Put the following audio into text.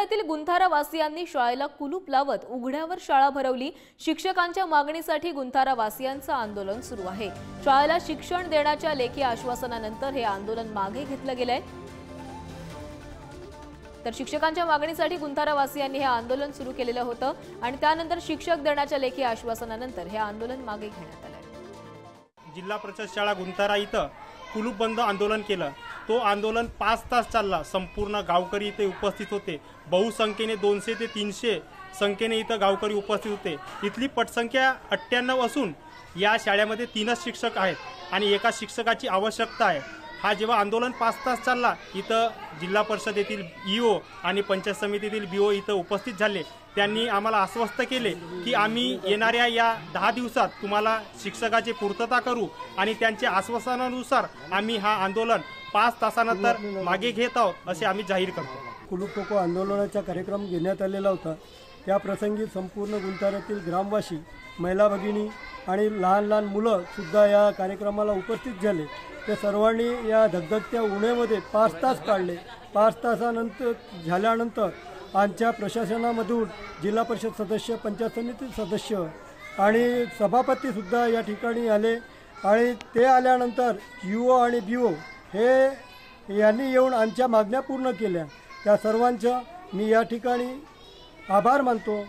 येथील गुंथारा वासियांनी शाळेला कुलूप लावत उघड्यावर शाळा भरवली। शिक्षकांच्या मागणीसाठी गुंथारा वासियांचं आंदोलन सुरू आहे। शाळेला शिक्षण देण्याच्या लेखी आश्वासनानंतर हे आंदोलन मागे घेतलं गेलंय। तर शिक्षकांच्या मागणीसाठी गुंथारा वासियांनी हे आंदोलन सुरू केलेलं होतं आणि त्यानंतर शिक्षक देण्याच्या लेखी आश्वासनानंतर हे आंदोलन मागे घेण्यात आलं। जिल्हा परिषद शाळा गुंथारा इथं कुलूप बंद आंदोलन केलं। तो आंदोलन 5 तास चालला। संपूर्ण गावकरी इथे उपस्थित होते। बहुसंख्येने 200 ते 300 संख्येने इथं गावकरी उपस्थित होते। इथली पटसंख्या 98 असून या शाळेमध्ये 3च शिक्षक आहेत आणि एका शिक्षकाची आवश्यकता आहे। हा जेव्हा आंदोलन 5 तास चालला, इथं जिल्हा परिषद येथील ईओ आणि पंचायत समितीतील बीओ इथं उपस्थित झाले। त्यांनी आम्हाला आश्वस्त केले की आम्ही येणाऱ्या या 10 दिवसात तुम्हाला शिक्षकाची पूर्तता करू आणि त्यांच्या आश्वासनानुसार आम्ही हा आंदोलन 5 तासानंतर मागे घेत आहोत असे आम्ही जाहीर करतो। कुलूप ठोको आंदोलनाचा कार्यक्रम घेण्यात आलेला होता। त्या प्रसंगी संपूर्ण गुंथाऱ्यातील ग्रामवासी, महिला भगिनी आणि लहान लहान मुलं सुद्धा या कार्यक्रमाला उपस्थित झाले। त्या सर्वांनी या धगधगत्या उन्हामध्ये 5 तास काढले। 5 तासानंतर झाल्यानंतर आमच्या प्रशासनामधून जिल्हा परिषद सदस्य, पंचायत समिती सदस्य आणि सभापती सुद्धा या ठिकाणी आले आणि ते आल्यानंतर यूओ आणि बीओ हे यांनी येऊन आमच्या मागण्या पूर्ण केल्या। त्या सर्वांचा मी या ठिकाणी आभार मानतो।